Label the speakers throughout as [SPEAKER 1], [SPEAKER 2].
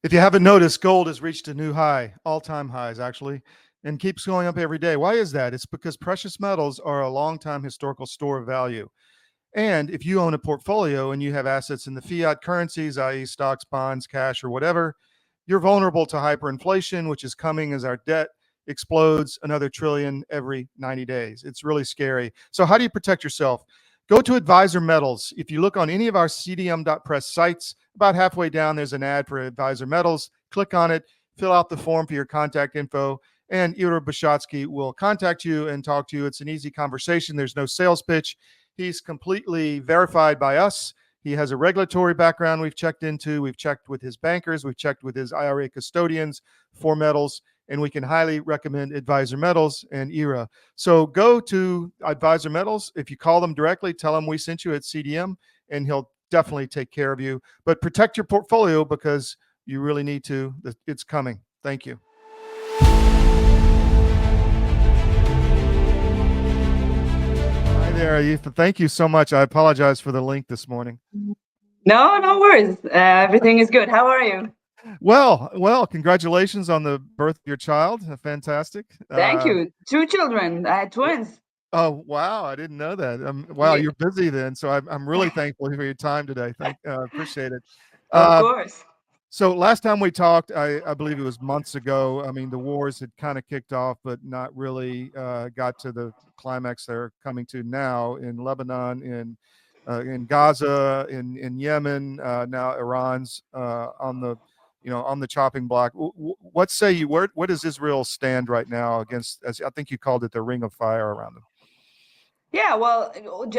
[SPEAKER 1] If you haven't noticed, gold has reached a new high, all-time highs actually, and keeps going up every day. Why is that? It's because precious metals are a long-time historical store of value. And if you own a portfolio and you have assets in the fiat currencies, i.e., stocks, bonds, cash, or whatever, you're vulnerable to hyperinflation, which is coming as our debt explodes another trillion every 90 days. It's really scary. So, how do you protect yourself? Go to Advisor Metals. If you look on any of our CDM.press sites, about halfway down, there's an ad for Advisor Metals. Click on it, fill out the form for your contact info, and Ira Bishotsky will contact you and talk to you. It's an easy conversation. There's no sales pitch. He's completely verified by us. He has a regulatory background we've checked into. We've checked with his bankers. We've checked with his IRA custodians for metals, and we can highly recommend Advisor Metals and IRA. So go to Advisor Metals. If you call them directly, tell them we sent you at CDM, and he'll definitely take care of you. But protect your portfolio because you really need to. It's coming. Thank you. Hi there, Yifa. Thank you so much. I apologize for the link this morning.
[SPEAKER 2] No, no worries. Everything is good. How are you?
[SPEAKER 1] Well, congratulations on the birth of your child. Fantastic.
[SPEAKER 2] Thank you. 2 children. I had twins.
[SPEAKER 1] Oh, wow. I didn't know that. Wow,
[SPEAKER 2] Yeah.
[SPEAKER 1] you're busy then. So I'm really thankful for your time today. Appreciate it.
[SPEAKER 2] Of
[SPEAKER 1] Uh,
[SPEAKER 2] course.
[SPEAKER 1] so last time we talked, I believe it was months ago. I mean, the wars had kind of kicked off, but not really got to the climax they're coming to now in Lebanon, in Gaza, in Yemen. Now Iran's on the chopping block. What say you? Where does Israel stand right now against? As I think you called it, the ring of fire around them.
[SPEAKER 2] Yeah, well,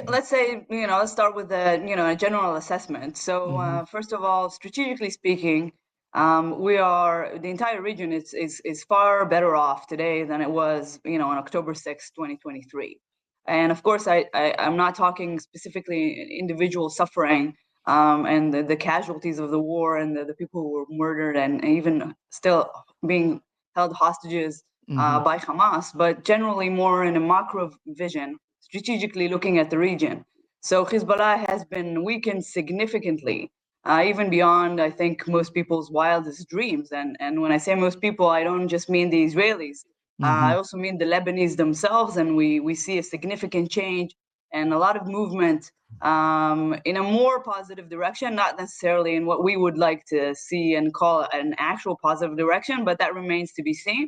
[SPEAKER 2] let's say, let's start with a general assessment. So, first of all, strategically speaking, the entire region is far better off today than it was, on October 6th, 2023. And of course, I'm not talking specifically individual suffering, and the casualties of the war and the people who were murdered and even still being held hostages by Hamas, but generally more in a macro vision, strategically looking at the region. So Hezbollah has been weakened significantly, even beyond, I think, most people's wildest dreams. And when I say most people, I don't just mean the Israelis. I also mean the Lebanese themselves, and we see a significant change and a lot of movement in a more positive direction, not necessarily in what we would like to see and call an actual positive direction, but that remains to be seen.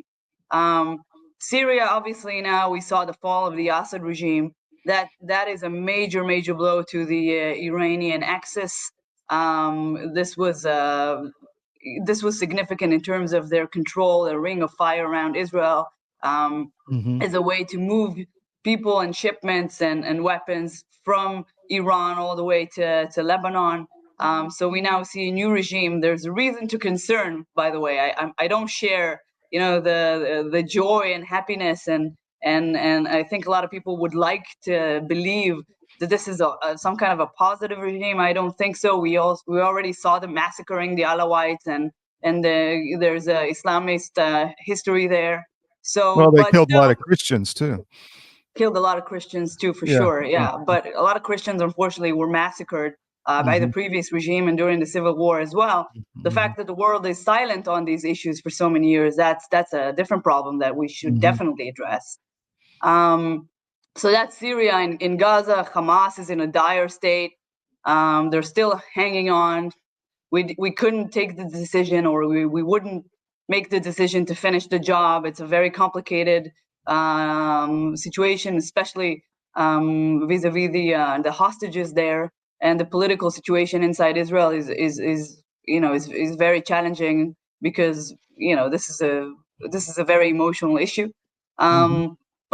[SPEAKER 2] Syria, obviously, now we saw the fall of the Assad regime. That is a major blow to the Iranian axis. This was significant in terms of their control, a ring of fire around Israel, as a way to move people and shipments and weapons from Iran all the way to Lebanon. So we now see a new regime. There's a reason to concern, by the way. I don't share the joy and happiness, and I think a lot of people would like to believe that this is some kind of a positive regime. I don't think so. We already saw them massacring the Alawites, and there's a Islamist history there. So,
[SPEAKER 1] Well, they
[SPEAKER 2] but
[SPEAKER 1] killed a
[SPEAKER 2] still
[SPEAKER 1] lot of Christians too.
[SPEAKER 2] killed a lot of Christians too, for
[SPEAKER 1] Yeah.
[SPEAKER 2] sure. Yeah, but a lot of Christians, unfortunately, were massacred by the previous regime and during the Civil War as well. The fact that the world is silent on these issues for so many years, that's a different problem that we should definitely address. So that's Syria. In Gaza, Hamas is in a dire state. They're still hanging on. We couldn't take the decision, or we wouldn't make the decision to finish the job. It's a very complicated situation, especially vis-a-vis the hostages there, and the political situation inside Israel is very challenging, because this is a very emotional issue.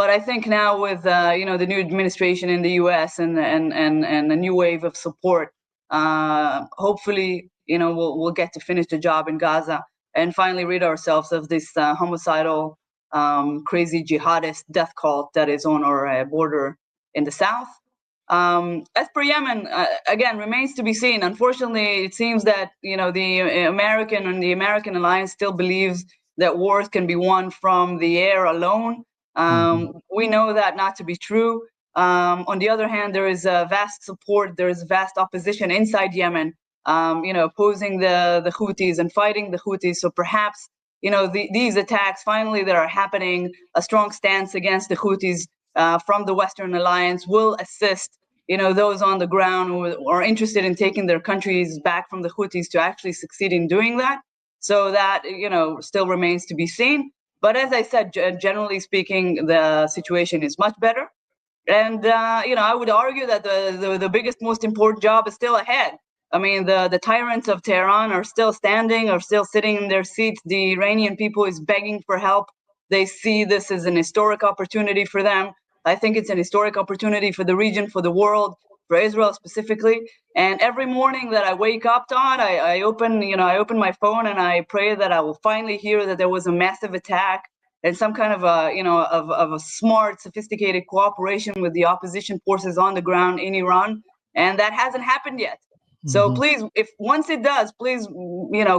[SPEAKER 2] But I think now with the new administration in the U.S. and a new wave of support, hopefully we'll get to finish the job in Gaza and finally rid ourselves of this homicidal, crazy jihadist death cult that is on our border in the south. As per Yemen, again, remains to be seen. Unfortunately, it seems that the American alliance still believes that wars can be won from the air alone. We know that not to be true. On the other hand, there is vast support, there is vast opposition inside Yemen opposing the Houthis and fighting the Houthis. So perhaps, these attacks finally that are happening, a strong stance against the Houthis from the Western alliance will assist, those on the ground who are interested in taking their countries back from the Houthis to actually succeed in doing that. So that, still remains to be seen. But as I said, generally speaking, the situation is much better. And, I would argue that the biggest, most important job is still ahead. I mean, the tyrants of Tehran are still standing, are still sitting in their seats. The Iranian people is begging for help. They see this as an historic opportunity for them. I think it's an historic opportunity for the region, for the world, for Israel specifically. And every morning that I wake up, Todd, I open my phone and I pray that I will finally hear that there was a massive attack and some kind of a smart, sophisticated cooperation with the opposition forces on the ground in Iran, and that hasn't happened yet. So please, if once it does, please,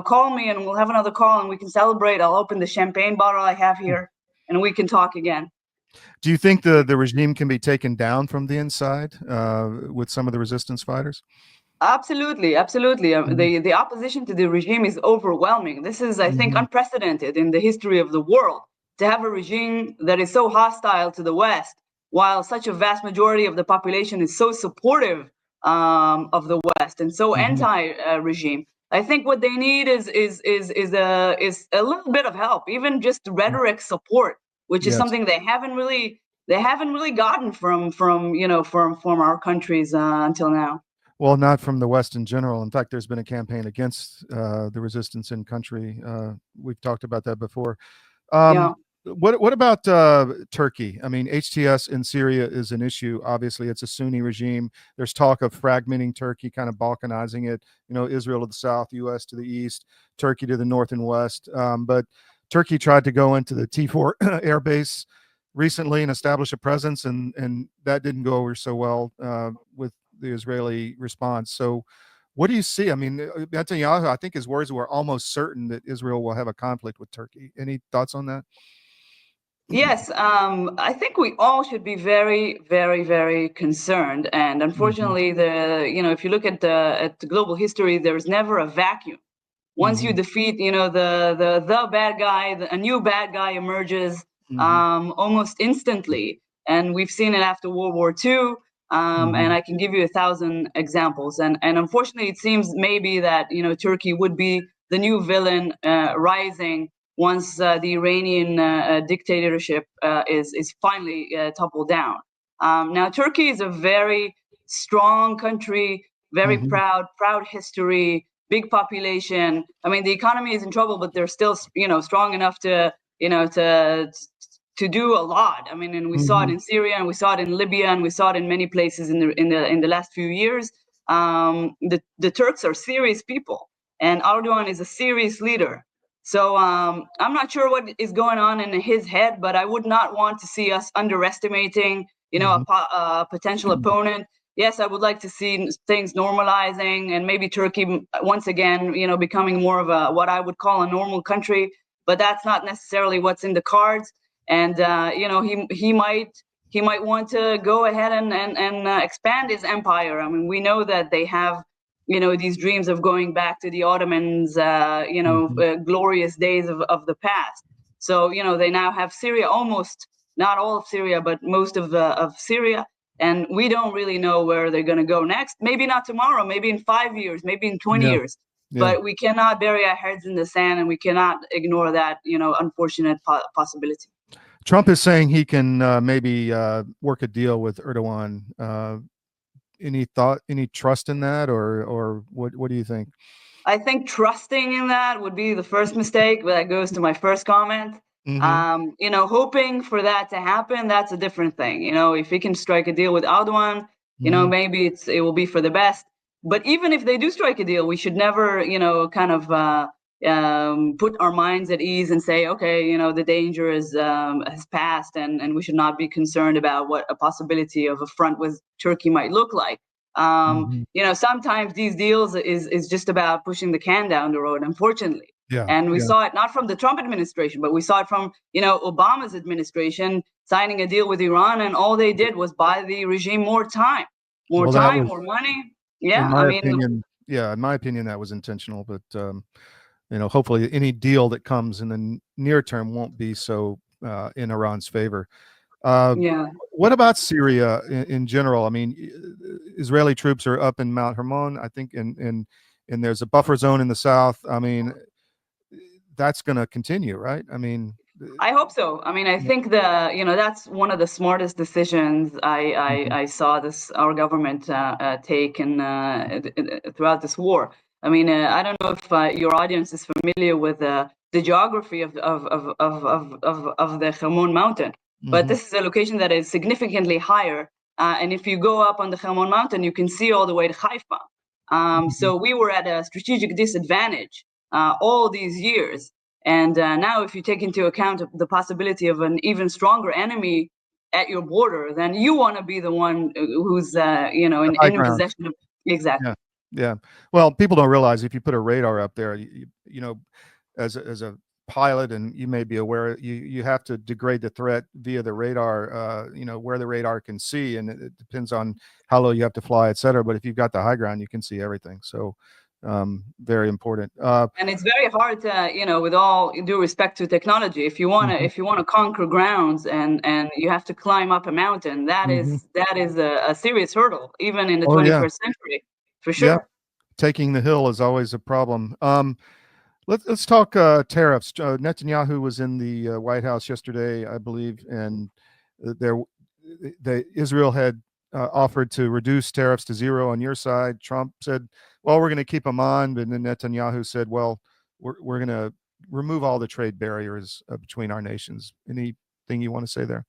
[SPEAKER 2] call me and we'll have another call and we can celebrate. I'll open the champagne bottle I have here and we can talk again.
[SPEAKER 1] Do you think the regime can be taken down from the inside with some of the resistance fighters?
[SPEAKER 2] Absolutely. The opposition to the regime is overwhelming. This is, I think, unprecedented in the history of the world, to have a regime that is so hostile to the West, while such a vast majority of the population is so supportive of the West and so anti-regime. I think what they need is a little bit of help, even just rhetoric support, which is
[SPEAKER 1] Yes.
[SPEAKER 2] something they haven't really gotten from our countries until now.
[SPEAKER 1] Well, not from the West in general. In fact, there's been a campaign against the resistance in country. We've talked about that before.
[SPEAKER 2] Yeah.
[SPEAKER 1] What about Turkey? I mean, HTS in Syria is an issue. Obviously, it's a Sunni regime. There's talk of fragmenting Turkey, kind of balkanizing it. Israel to the south, U.S. to the east, Turkey to the north and west. But Turkey tried to go into the T4 air base recently and establish a presence, and that didn't go over so well with the Israeli response. So what do you see? I mean, Netanyahu, I think his words were almost certain that Israel will have a conflict with Turkey. Any thoughts on that?
[SPEAKER 2] Yes, I think we all should be very, very, very concerned. And unfortunately, if you look at the global history, there's never a vacuum. Once you defeat, the bad guy, a new bad guy emerges almost instantly, and we've seen it after World War II. And I can give you 1,000 examples. And unfortunately, it seems maybe that Turkey would be the new villain rising once the Iranian dictatorship is finally toppled down. Now, Turkey is a very strong country, very proud history, big population. I mean, the economy is in trouble, but they're still, strong enough to, to do a lot. I mean, and we saw it in Syria, and we saw it in Libya, and we saw it in many places in the last few years. The Turks are serious people, and Erdogan is a serious leader. So I'm not sure what is going on in his head, but I would not want to see us underestimating, a potential opponent. Yes, I would like to see things normalizing and maybe Turkey once again, becoming more of what I would call a normal country. But that's not necessarily what's in the cards. And he might want to go ahead and expand his empire. I mean, we know that they have these dreams of going back to the Ottomans, glorious days of the past. So they now have Syria, almost not all of Syria, but most of Syria. And we don't really know where they're going to go next. Maybe not tomorrow, maybe in 5 years, maybe in 20 years. But we cannot bury our heads in the sand, and we cannot ignore that, unfortunate possibility.
[SPEAKER 1] Trump is saying he can maybe work a deal with Erdogan. Any trust in that, or what do you think?
[SPEAKER 2] I think trusting in that would be the first mistake, but that goes to my first comment. Hoping for that to happen, that's a different thing. If he can strike a deal with Erdogan, maybe it will be for the best. But even if they do strike a deal, we should never, kind of put our minds at ease and say, okay, the danger has passed, and we should not be concerned about what a possibility of a front with Turkey might look like. Sometimes these deals is just about pushing the can down the road, unfortunately. And we saw it not from the Trump administration, but we saw it from, Obama's administration signing a deal with Iran, and all they did was buy the regime more time, more money. Yeah,
[SPEAKER 1] in my opinion, Yeah, in my opinion, that was intentional. But hopefully, any deal that comes in the near term won't be so in Iran's favor. Uh,
[SPEAKER 2] Yeah.
[SPEAKER 1] what about Syria in general? I mean, Israeli troops are up in Mount Hermon, I think, and there's a buffer zone in the south. I mean, that's going to continue, right? I mean,
[SPEAKER 2] I hope so. I mean, I think that's one of the smartest decisions
[SPEAKER 1] mhm,
[SPEAKER 2] I saw this our government take throughout this war. I mean, I don't know if your audience is familiar with the geography of the Hermon mountain, but
[SPEAKER 1] mhm,
[SPEAKER 2] this is a location that is significantly higher. And if you go up on the Hermon mountain, you can see all the way to Haifa.
[SPEAKER 1] mhm.
[SPEAKER 2] So we were at a strategic disadvantage all these years. And now, if you take into account the possibility of an even stronger enemy at your border, then you want to be the one who's,
[SPEAKER 1] The high
[SPEAKER 2] in
[SPEAKER 1] ground.
[SPEAKER 2] possession of. Exactly.
[SPEAKER 1] Yeah, yeah. Well, people don't realize if you put a radar up there, as a pilot, and you may be aware, you have to degrade the threat via the radar. Where the radar can see, and it depends on how low you have to fly, et cetera. But if you've got the high ground, you can see everything. So, very important.
[SPEAKER 2] And it's very hard to, with all due respect to technology,
[SPEAKER 1] Mhm,
[SPEAKER 2] if you want to conquer grounds and you have to climb up a mountain,
[SPEAKER 1] mhm.
[SPEAKER 2] that is a serious hurdle, even in the
[SPEAKER 1] Oh yeah,
[SPEAKER 2] 21st century, for
[SPEAKER 1] yeah.
[SPEAKER 2] sure.
[SPEAKER 1] Taking the hill is always a problem. Let's talk tariffs. Netanyahu was in the White House yesterday, I believe, and there, Israel had offered to reduce tariffs to zero on your side. Trump said, "Well, we're going to keep them on," but then Netanyahu said, "Well, we're going to remove all the trade barriers between our nations." Anything you want to say there?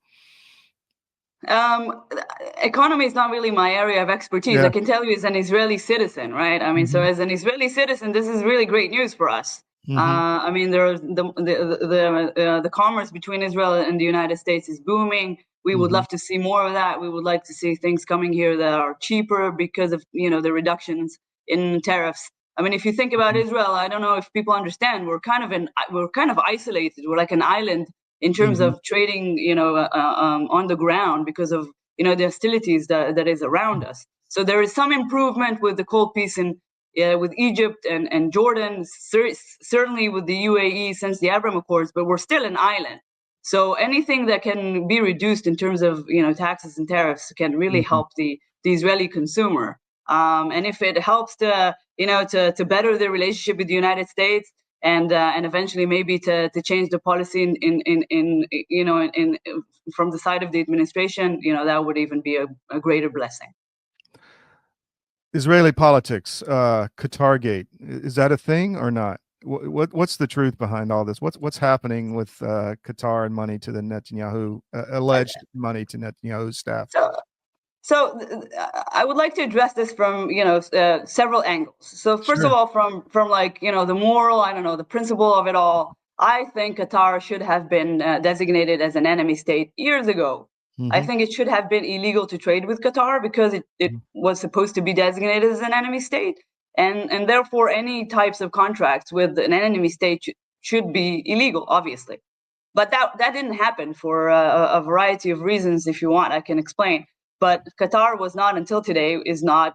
[SPEAKER 2] Um, Economy is not really my area of expertise. I
[SPEAKER 1] Yeah.
[SPEAKER 2] can tell you as an Israeli citizen, right? I mean, so
[SPEAKER 1] Hmm.
[SPEAKER 2] as an Israeli citizen, this is really great news for us.
[SPEAKER 1] Hmm.
[SPEAKER 2] I mean, there's the commerce between Israel and the United States is booming. We would
[SPEAKER 1] Hmm.
[SPEAKER 2] love to see more of that. We would like to see things coming here that are cheaper because of the reductions in tariffs. I mean, if you think about Israel, I don't know if people understand. We're kind of isolated. We're like an island in terms
[SPEAKER 1] Hmm.
[SPEAKER 2] of trading, on the ground because of the hostilities that is around us. So there is some improvement with the cold peace in with Egypt and Jordan, certainly with the UAE since the Abraham Accords, but we're still an island. So anything that can be reduced in terms of taxes and tariffs can really
[SPEAKER 1] Hmm.
[SPEAKER 2] help the Israeli consumer. And if it helps to better the relationship with the United States, and eventually maybe to change the policy in from the side of the administration, that would even be a greater blessing.
[SPEAKER 1] Israeli politics, Qatar is that a thing or not? What's the truth behind all this? What's happening with Qatar and money to the Netanyahu alleged money to Netanyahu's staff?
[SPEAKER 2] So, I would like to address this from several angles. So first of
[SPEAKER 1] Sure.
[SPEAKER 2] all, from like the moral, I don't know, the principle of it all. I think Qatar should have been designated as an enemy state years ago. I
[SPEAKER 1] Hmm.
[SPEAKER 2] think it should have been illegal to trade with Qatar because it was supposed to be designated as an enemy state, and therefore any types of contracts with an enemy state should be illegal, obviously. But that didn't happen for a variety of reasons. If you want, I can explain. But Qatar was not until today is not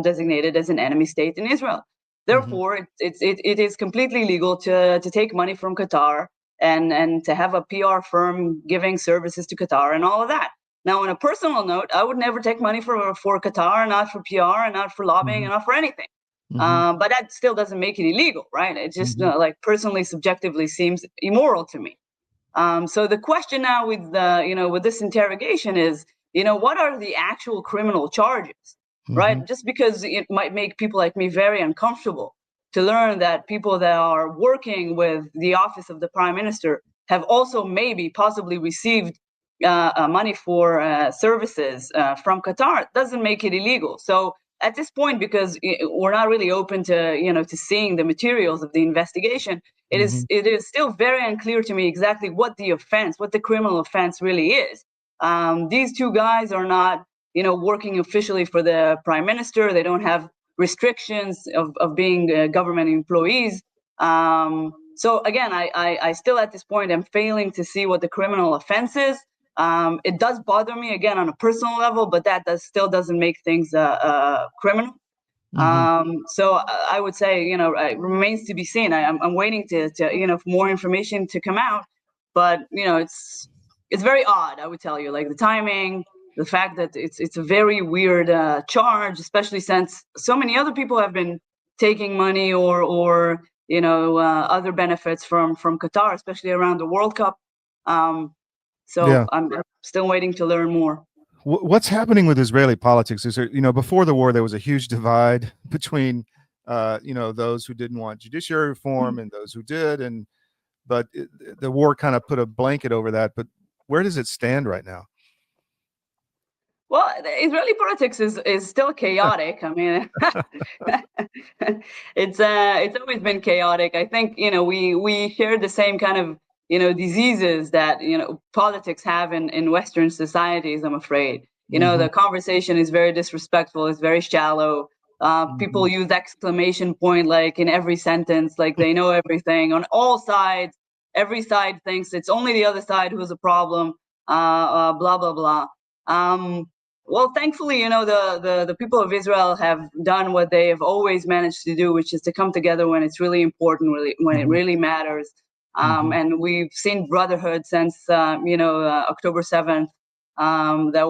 [SPEAKER 2] designated as an enemy state in Israel.
[SPEAKER 1] Hmm.
[SPEAKER 2] Therefore, it is completely legal to take money from Qatar and to have a PR firm giving services to Qatar and all of that. Now, on a personal note, I would never take money for Qatar, not for PR, and not for lobbying,
[SPEAKER 1] Hmm.
[SPEAKER 2] and not for anything.
[SPEAKER 1] Hmm.
[SPEAKER 2] But that still doesn't make it illegal, right? It just
[SPEAKER 1] Hmm.
[SPEAKER 2] like personally, subjectively seems immoral to me. So the question now with with this interrogation is, what are the actual criminal charges,
[SPEAKER 1] Hmm.
[SPEAKER 2] right? Just because it might make people like me very uncomfortable to learn that people that are working with the office of the prime minister have also maybe possibly received money for services from Qatar doesn't make it illegal. So at this point, because we're not really open to to seeing the materials of the investigation,
[SPEAKER 1] Hmm.
[SPEAKER 2] it is still very unclear to me exactly what the offense, what the criminal offense really is. These two guys are not working officially for the prime minister. They don't have restrictions of being government employees. So again, I still at this point am failing to see what the criminal offense is. It does bother me again on a personal level, but that still doesn't make things criminal. So I would say, it remains to be seen. I'm waiting to for more information to come out, but it's very odd. I would tell you, like the timing, the fact that it's a very weird charge, especially since so many other people have been taking money or other benefits from Qatar, especially around the World Cup. So
[SPEAKER 1] Yeah.
[SPEAKER 2] I'm still waiting to learn more.
[SPEAKER 1] What's happening with Israeli politics? Is there, before the war, there was a huge divide between, those who didn't want judiciary reform and those who did, but the war kind of put a blanket over that. But where does it stand right now?
[SPEAKER 2] Well, Israeli politics is still chaotic. I mean, it's always been chaotic. I think we share the same kind of diseases that politics have in Western societies. I'm afraid
[SPEAKER 1] Mm-hmm.
[SPEAKER 2] the conversation is very disrespectful. It's very shallow. People
[SPEAKER 1] Mm-hmm.
[SPEAKER 2] use exclamation point like in every sentence, like they know everything on all sides. Every side thinks it's only the other side who's a problem. Blah blah blah. Um, well, thankfully, the people of Israel have done what they have always managed to do, which is to come together when it's really important, really, when it
[SPEAKER 1] Mm-hmm.
[SPEAKER 2] really matters.
[SPEAKER 1] Mm-hmm.
[SPEAKER 2] And we've seen brotherhood since October 7th. That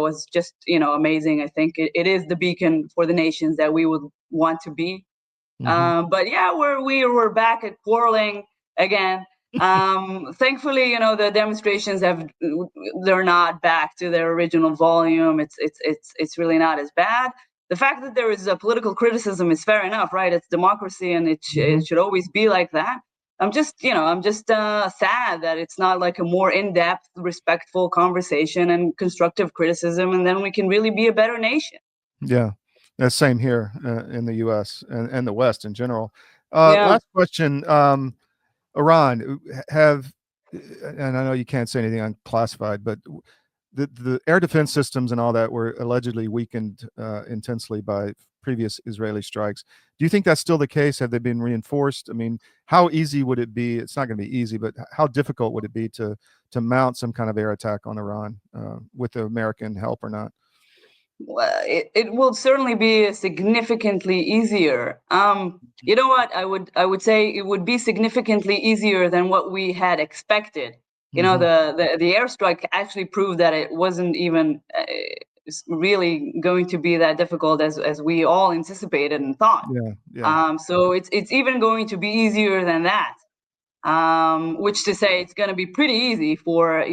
[SPEAKER 2] was just amazing. I think it is the beacon for the nations that we would want to be.
[SPEAKER 1] Mm-hmm.
[SPEAKER 2] But yeah, we're back at quarreling again. Thankfully, the demonstrations they're not back to their original volume. It's really not as bad. The fact that there is a political criticism is fair enough, right? It's democracy, and
[SPEAKER 1] Mm-hmm.
[SPEAKER 2] it should always be like that. I'm just sad that it's not like a more in-depth, respectful conversation and constructive criticism, and then we can really be a better nation.
[SPEAKER 1] Yeah, same here in the U.S. and the West in general.
[SPEAKER 2] Yeah.
[SPEAKER 1] Last question. Iran have, and I know you can't say anything unclassified, but the air defense systems and all that were allegedly weakened intensely by previous Israeli strikes. Do you think that's still the case? Have they been reinforced? I mean, how easy would it be? It's not going to be easy, but how difficult would it be to mount some kind of air attack on Iran with the American help or not?
[SPEAKER 2] Well, it will certainly be significantly easier. You know what? I would say it would be significantly easier than what we had expected.
[SPEAKER 1] Mm-hmm.
[SPEAKER 2] The airstrike actually proved that it wasn't even really going to be that difficult as we all anticipated and thought.
[SPEAKER 1] Yeah, yeah.
[SPEAKER 2] So it's even going to be easier than that. Which to say it's going to be pretty easy for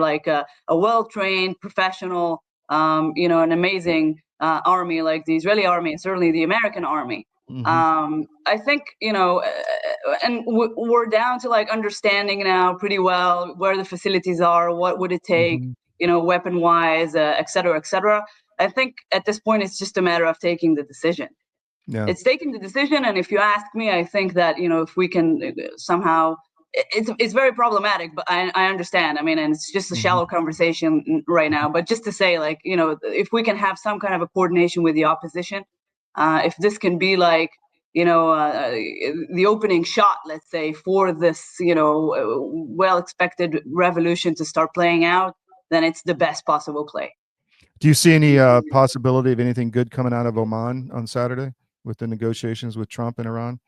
[SPEAKER 2] like a well-trained professional, an amazing army like the Israeli army and certainly the American army.
[SPEAKER 1] Mm-hmm.
[SPEAKER 2] I think and we're down to like understanding now pretty well where the facilities are, what would it take,
[SPEAKER 1] Mm-hmm.
[SPEAKER 2] weapon wise, et cetera, et cetera. I think at this point it's just a matter of taking the decision.
[SPEAKER 1] Yeah.
[SPEAKER 2] It's taking the decision, and if you ask me, I think that if we can somehow, it's very problematic, but I understand. I mean, and it's just a
[SPEAKER 1] Mm-hmm.
[SPEAKER 2] shallow conversation right now, but just to say, like, if we can have some kind of a coordination with the opposition, if this can be like the opening shot, let's say, for this well expected revolution to start playing out, then it's the best possible play.
[SPEAKER 1] Do you see any possibility of anything good coming out of Oman on Saturday with the negotiations with Trump and Iran?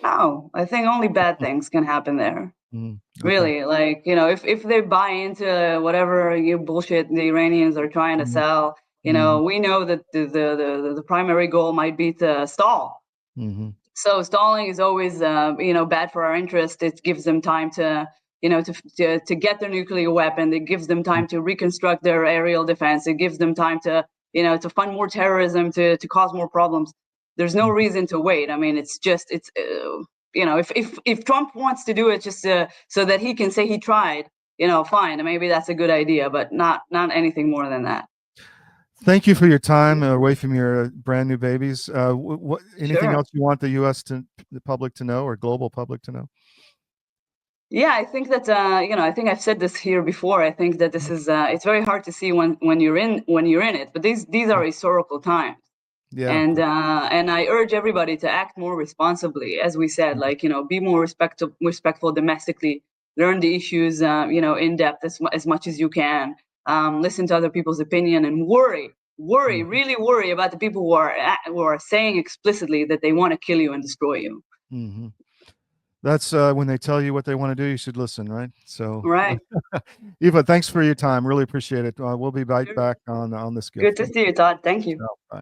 [SPEAKER 2] No, I think only bad things can happen there.
[SPEAKER 1] Mm, okay.
[SPEAKER 2] Really, like, if they buy into whatever bullshit the Iranians are trying to
[SPEAKER 1] Mhm.
[SPEAKER 2] sell,
[SPEAKER 1] Mhm.
[SPEAKER 2] we know that the primary goal might be to stall.
[SPEAKER 1] Mhm.
[SPEAKER 2] So stalling is always, bad for our interest. It gives them time to, to get their nuclear weapon. It gives them time to reconstruct their aerial defense. It gives them time to, to fund more terrorism, to cause more problems. There's no
[SPEAKER 1] Mhm.
[SPEAKER 2] reason to wait. I mean, if Trump wants to do it just so that he can say he tried, fine. Maybe that's a good idea, but not anything more than that.
[SPEAKER 1] Thank you for your time away from your brand new babies. Anything
[SPEAKER 2] Sure.
[SPEAKER 1] else you want the U.S. the public to know or global public to know?
[SPEAKER 2] Yeah, I think that I think I've said this here before. I think that this is it's very hard to see when you're in it, but these are historical times,
[SPEAKER 1] Yeah.
[SPEAKER 2] and I urge everybody to act more responsibly, as we said, like be more respectful domestically, learn the issues in depth as much as you can, listen to other people's opinion, and worry. worry, really worry about the people who are saying explicitly that they want to kill you and destroy you.
[SPEAKER 1] Mm-hmm. That's when they tell you what they want to do, you should listen, right? So,
[SPEAKER 2] Right.
[SPEAKER 1] Yifa, thanks for your time. Really appreciate it. We'll be right
[SPEAKER 2] Sure.
[SPEAKER 1] back on this
[SPEAKER 2] Good
[SPEAKER 1] gift.
[SPEAKER 2] to see you, Todd. Thank you.
[SPEAKER 1] Bye.